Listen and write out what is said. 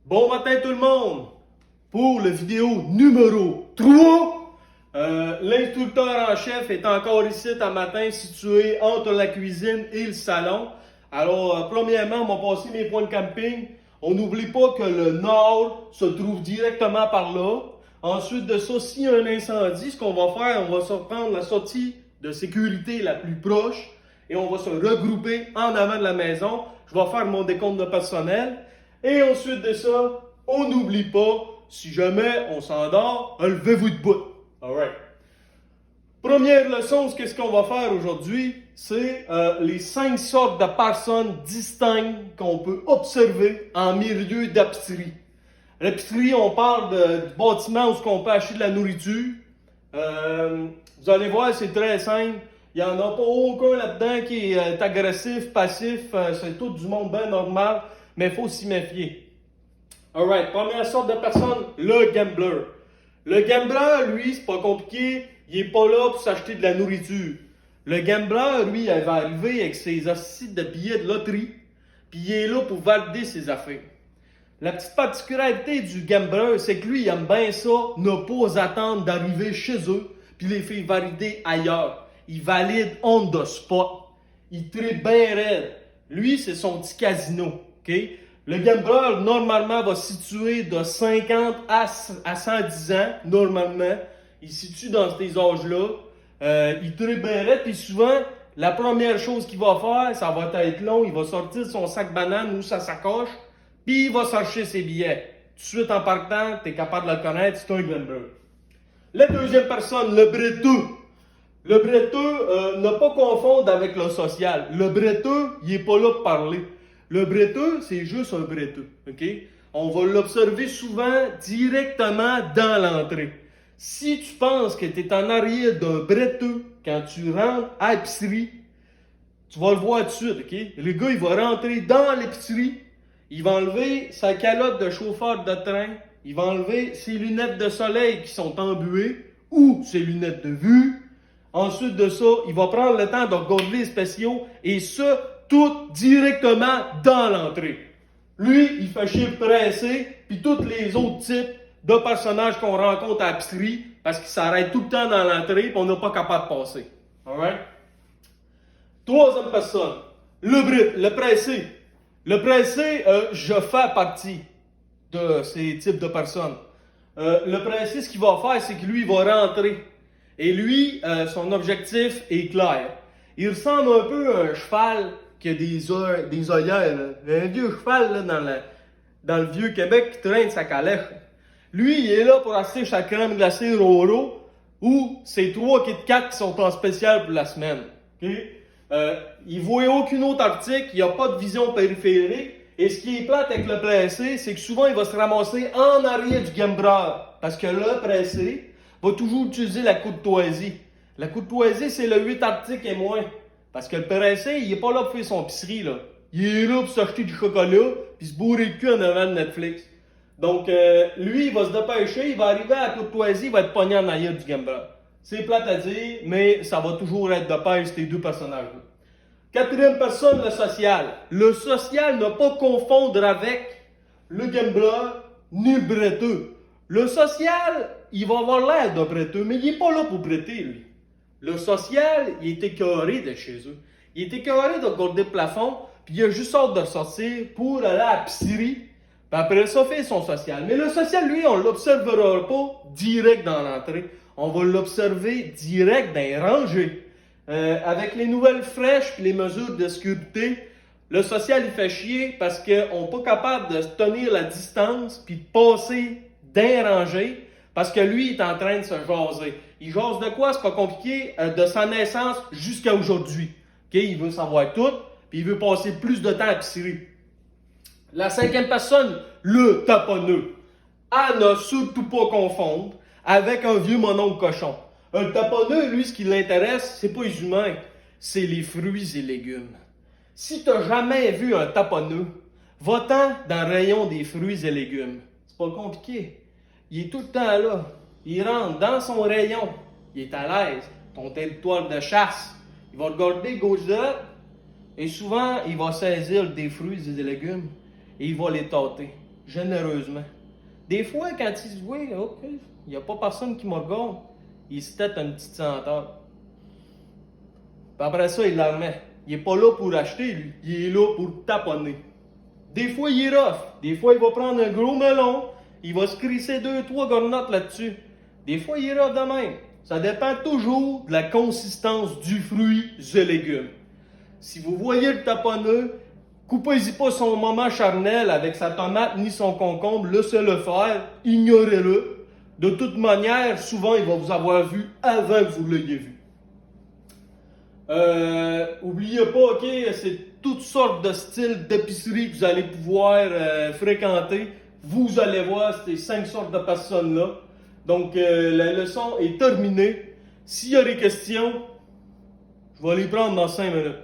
Bon matin tout le monde! Pour la vidéo numéro 3, l'instructeur en chef est encore ici un matin situé entre la cuisine et le salon. Alors, premièrement, on va passer mes points de camping. On n'oublie pas que le nord se trouve directement par là. Ensuite de ça, s'il y a un incendie, ce qu'on va faire, on va se prendre la sortie de sécurité la plus proche et on va se regrouper en avant de la maison. Je vais faire mon décompte de personnel. Et ensuite de ça, on n'oublie pas, si jamais on s'endort, levez-vous debout. Alright. Première leçon, qu'est-ce qu'on va faire aujourd'hui? C'est les 5 sortes de personnes distinctes qu'on peut observer en milieu d'épicerie. L'épicerie, on parle du bâtiment où on peut acheter de la nourriture. Vous allez voir, c'est très simple. Il n'y en a pas aucun là-dedans qui est agressif, passif. C'est tout du monde bien normal, mais il faut s'y méfier. Alright, première sorte de personne, le gambler. Le gambler, lui, c'est pas compliqué. Il est pas là pour s'acheter de la nourriture. Le gambler, lui, il va arriver avec ses assises de billets de loterie, puis il est là pour valider ses affaires. La petite particularité du gambler, c'est que lui, il aime bien ça, ne pas attendre d'arriver chez eux, puis les faire valider ailleurs. Il valide on the spot. Il tripe bien raide. Lui, c'est son petit casino. Okay? Le gambler, normalement, va se situer de 50 à 110 ans, normalement. Il se situe dans ces âges-là. Il tripe bien raide, puis souvent, la première chose qu'il va faire, ça va être long, il va sortir de son sac banane ou sa sacoche, puis il va chercher ses billets. Tout de suite en partant, tu es capable de le connaître, c'est un gambler. La deuxième personne, le breteux. Le breteux, ne pas confondre avec le social. Le breteux, il n'est pas là pour parler. Le breteux, c'est juste un breteux. Okay? On va l'observer souvent directement dans l'entrée. Si tu penses que tu es en arrière d'un breteux quand tu rentres à l'épicerie, tu vas le voir tout de suite. Okay? Le gars, il va rentrer dans l'épicerie, il va enlever sa calotte de chauffeur de train, il va enlever ses lunettes de soleil qui sont embuées ou ses lunettes de vue. Ensuite de ça, il va prendre le temps de regarder les spéciaux et ça, tout directement dans l'entrée. Lui, il fait chier pressé, puis tous les autres types de personnages qu'on rencontre à l'épicerie parce qu'ils s'arrêtent tout le temps dans l'entrée et on n'est pas capable de passer. Alright? Troisième personne, le pressé. Le pressé, je fais partie de ces types de personnes. Le pressé, ce qu'il va faire, c'est que lui, il va rentrer. Et lui, son objectif est clair. Il ressemble un peu à un cheval qui a des œillères. Un vieux cheval là, dans le vieux Québec qui traîne sa calèche. Lui, il est là pour acheter sa crème glacée Roro ou ses 3 Kit Kat qui sont en spécial pour la semaine. Okay? Il ne voit aucun autre article, il n'y a pas de vision périphérique. Et ce qui est plate avec le pressé, c'est que souvent il va se ramasser en arrière du gambler. Parce que le pressé va toujours utiliser la courtoisie. La courtoisie, c'est le 8 articles et moins. Parce que le pressé, il n'est pas là pour faire son épicerie, là. Il est là pour s'acheter du chocolat, puis se bourrer le cul en avant de Netflix. Donc, lui, il va se dépêcher, il va arriver à la courtoisie, il va être pogné en arrière du gambler. C'est plate à dire, mais ça va toujours être de pair, ces deux personnages-là. Quatrième personne, le social. Le social, ne pas confondre avec le gambler ni le breteux. Le social, il va avoir l'air d'un breteux, mais il n'est pas là pour bretter, lui. Le social, il est écœuré de chez eux. Il est écœuré de regarder le plafond, puis il a juste hâte de sortir pour aller à l'épicerie, puis après ça, faire son social. Mais le social, lui, on ne l'observera pas direct dans l'entrée. On va l'observer direct dans les rangées. Avec les nouvelles fraîches et les mesures de sécurité, le social, il fait chier parce qu'on n'est pas capable de tenir la distance puis de passer d'un rangée parce que lui, il est en train de se jaser. Il jase de quoi? C'est pas compliqué. De sa naissance jusqu'à aujourd'hui. Okay? Il veut savoir tout puis il veut passer plus de temps à l'épicerie. La cinquième personne, le taponneux. À ne surtout pas confondre avec un vieux mononcle cochon. Un taponneux, lui, ce qui l'intéresse, c'est pas les humains, c'est les fruits et légumes. Si tu n'as jamais vu un taponneux, va-t'en dans le rayon des fruits et légumes. C'est pas compliqué. Il est tout le temps là. Il rentre dans son rayon. Il est à l'aise. Ton territoire de chasse. Il va regarder gauche-droite. Et souvent, il va saisir des fruits et des légumes. Et il va les tâter. généreusement. Des fois, quand il se voit, ok, il n'y a pas personne qui me regarde, il se tête une petite senteur. Puis après ça, il la remet. Il n'est pas là pour acheter, lui. Il est là pour taponner. Des fois, il est rough. Des fois, il va prendre un gros melon. Il va se crisser 2-3 gornottes là-dessus. Des fois, il est rough de même. Ça dépend toujours de la consistance du fruit et légumes. Si vous voyez le taponneux, coupez-y pas son moment charnel avec sa tomate ni son concombre. Laissez-le faire. Ignorez-le. De toute manière, souvent, il va vous avoir vu avant que vous l'ayez vu. Oubliez pas, ok, c'est toutes sortes de styles d'épicerie que vous allez pouvoir fréquenter. Vous allez voir ces 5 sortes de personnes-là. Donc, la leçon est terminée. S'il y a des questions, je vais les prendre dans 5 minutes.